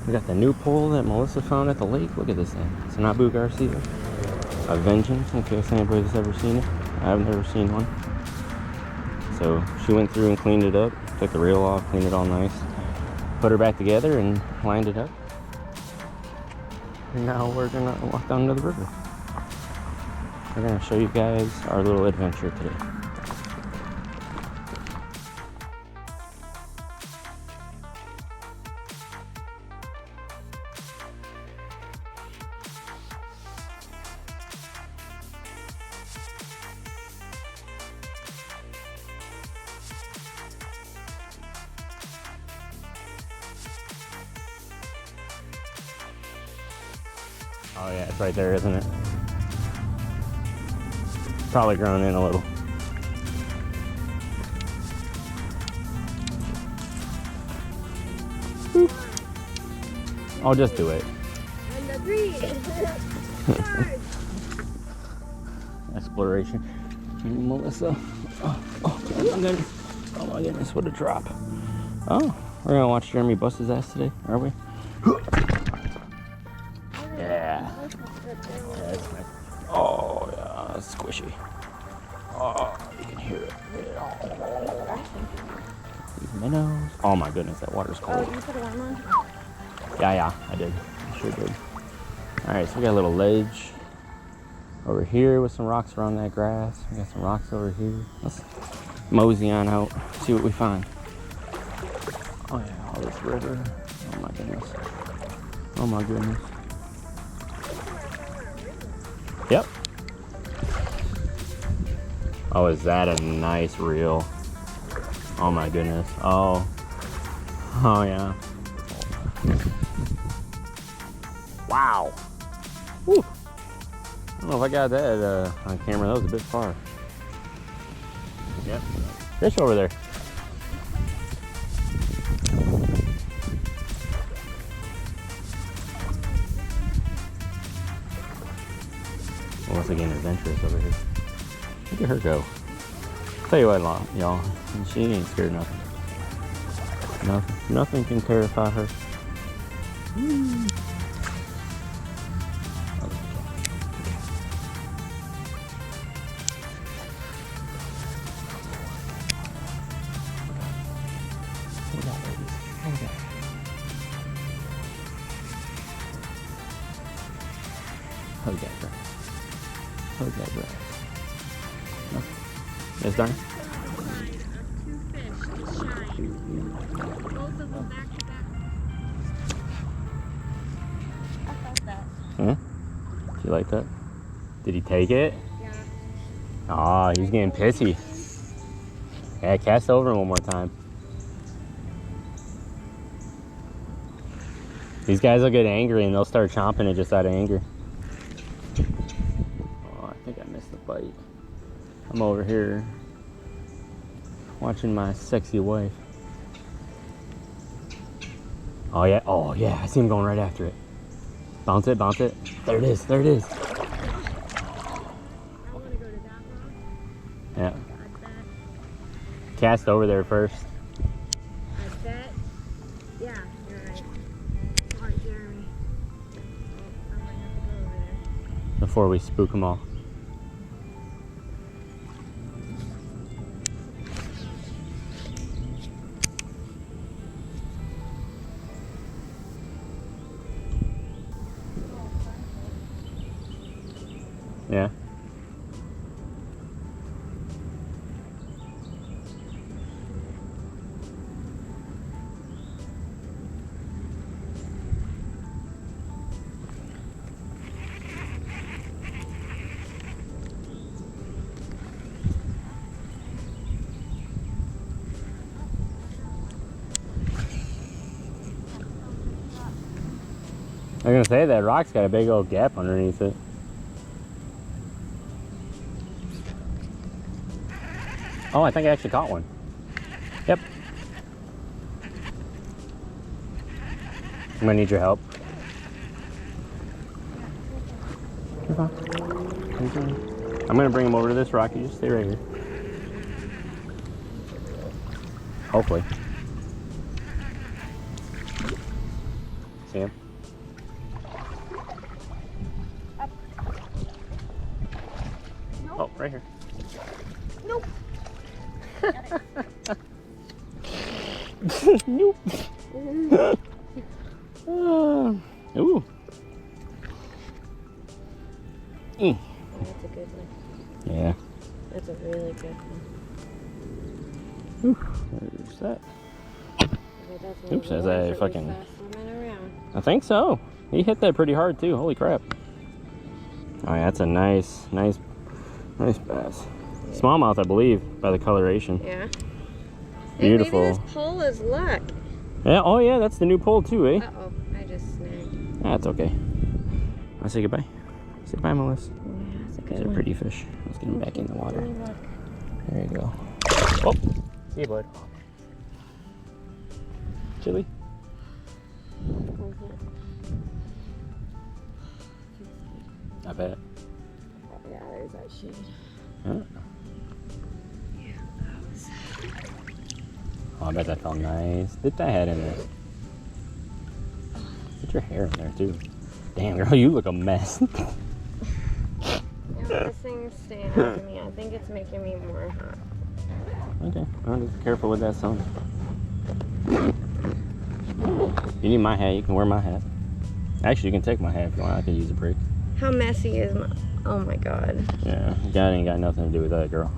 We got the new pole that Melissa found at the lake. Look at this thing. It's an Abu Garcia. A Vengeance, in case anybody's ever seen it. I've never seen one. So she went through and cleaned it up. Took the reel off, cleaned it all nice. Put her back together and lined it up. And now we're gonna walk down to the river. We're gonna show you guys our little adventure today. Oh yeah, it's right there, isn't it? Probably grown in a little. Boop. I'll just do it. And the three. Exploration. Melissa. Oh my goodness. Oh my goodness, what a drop. Oh, we're gonna watch Jeremy bust his ass today, are we? Yeah. That's nice. Oh yeah, that's squishy. Oh, you can hear it. These minnows. Oh my goodness, that water's cold. Oh, you put a worm on? Yeah, I did. I sure did. Alright, so we got a little ledge over here with some rocks around that grass. We got some rocks over here. Let's mosey on out, see what we find. Oh yeah, all this river. Oh my goodness. Oh my goodness. Yep. Oh, is that a nice reel? Oh my goodness. Oh. Oh yeah. Wow. Woo. I don't know if I got that on camera. That was a bit far. Yep. Fish over there. Once again, adventurous over here. Look at her go. Tell you what, y'all, she ain't scared of nothing. Nothing can terrify her. Hug that grass. Hug that grass. No. Yes, darn. Two fish to shine. Both of them back to back. I felt that. Huh? You like that? Did he take it? Yeah. Aw, he's getting pissy. Yeah, cast over one more time. These guys will get angry and they'll start chomping it just out of anger. Oh, I think I missed the bite. I'm over here watching my sexy wife. Oh yeah, I see him going right after it. Bounce it, bounce it. There it is, there it is. I want to go to that rock. Yeah. I bet. Cast over there first. I bet. Yeah, you're right. All right, Jeremy. Oh, I might have to go over there. Before we spook them all. Yeah. I'm gonna say that rock's got a big old gap underneath it. Oh, I think I actually caught one. Yep. I'm gonna need your help. You're fine. I'm gonna bring him over to this rock. You just stay right here. Hopefully. See him? Up. Nope. Oh, right here. Nope. Nope. Ooh. That's a good one. Yeah. That's a really good one. Ooh, there's that. Oops, as I fucking... I think so. He hit that pretty hard too. Holy crap. Oh yeah, that's a nice bass. Smallmouth, I believe, by the coloration. Yeah. Beautiful. Hey, maybe this pole is luck. Yeah, oh yeah, that's the new pole too, eh? Uh-oh, I just snagged. That's okay. I'll say goodbye. Say bye, Melissa. Yeah, that's a good These are one. pretty fish. Let's get him back in the water. Look. There you go. Oh, see you, bud. Chili? I bet. Oh, yeah, there's that shade. Huh? Oh, I bet that felt nice. Dip that head in there. Put your hair in there too. Damn, girl, you look a mess. Yeah, this thing's staying up to me. I think it's making me more hot. Okay, well, just be careful with that sun. If you need my hat, you can wear my hat. Actually, you can take my hat if you want. I can use a break. How messy is my... Oh my god. Yeah, that ain't got nothing to do with that, girl.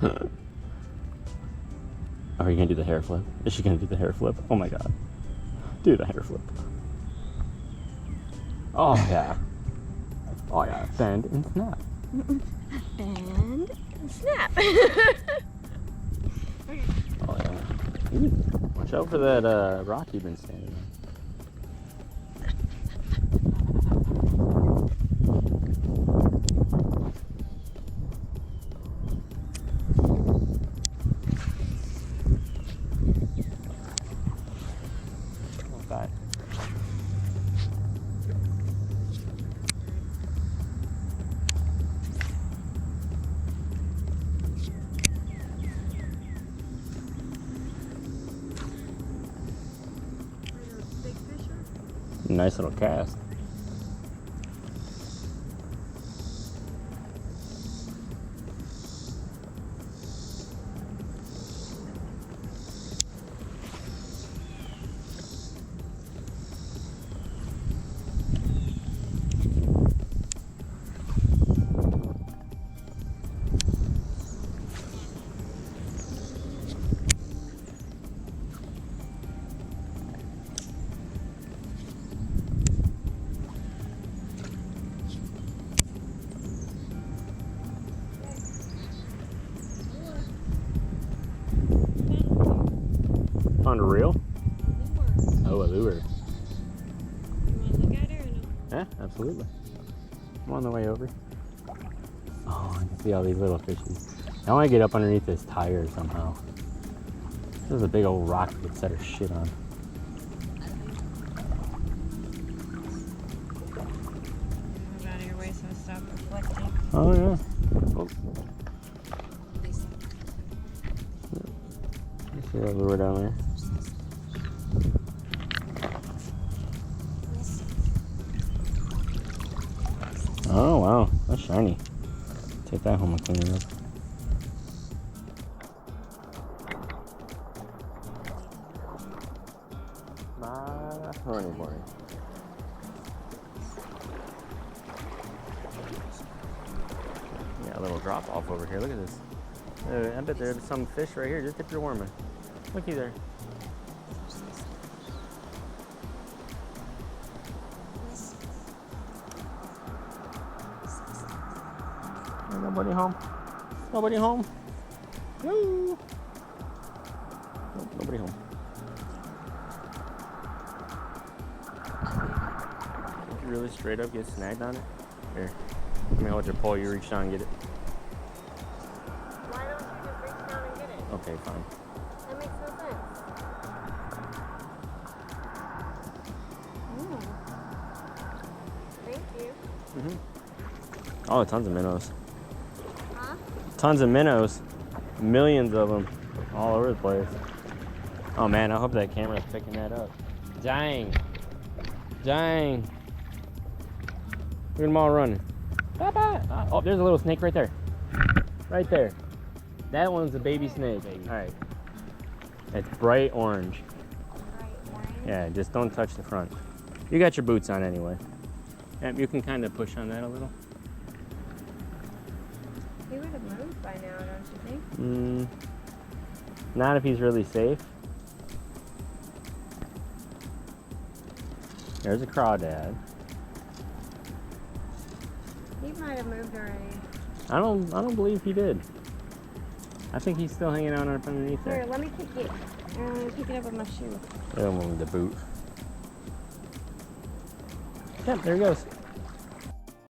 Oh, are you gonna do the hair flip? Is she gonna do the hair flip? Oh my god. Do the hair flip. Oh yeah. Oh yeah. Bend and snap. And snap. Oh yeah. Ooh, watch out for that rock you've been standing on. Bye. Nice little cast. On a reel? Oh, a lure. You want to look at her or no? Yeah, absolutely. I'm on the way over. Oh, I can see all these little fishies. I want to get up underneath this tire somehow. This is a big old rock we could set her shit on. Move out of your way so I stop reflecting. Oh, yeah. Oh. You see that lure down there? Oh, wow. That's shiny. Take that home and clean it up. My honey boy. Yeah, a little drop off over here. Look at this. I bet there's some fish right here. Just dip your worm in. Looky there. Ain't nobody home. Nobody home. No. Nope, nobody home. Did you really straight up get snagged on it? Here. Let me hold your pole. You reach down and get it. Why don't you just reach down and get it? Okay, fine. That makes no sense. Ooh. Thank you. Oh, tons of minnows. Huh? Tons of minnows. Millions of them. All over the place. Oh man, I hope that camera's picking that up. Dang. Dang. Look at them all running. Bye-bye. Oh, there's a little snake right there. Right there. That one's a baby snake. All right. It's bright orange. Yeah, just don't touch the front. You got your boots on anyway. Yep, you can kind of push on that a little. He would have moved by now, don't you think? Not if he's really safe. There's a crawdad. He might have moved already. I don't believe he did. I think he's still hanging out up underneath there. Here, let me kick it. Let me pick it up with my shoe. I don't want the boot. Yep, there he goes.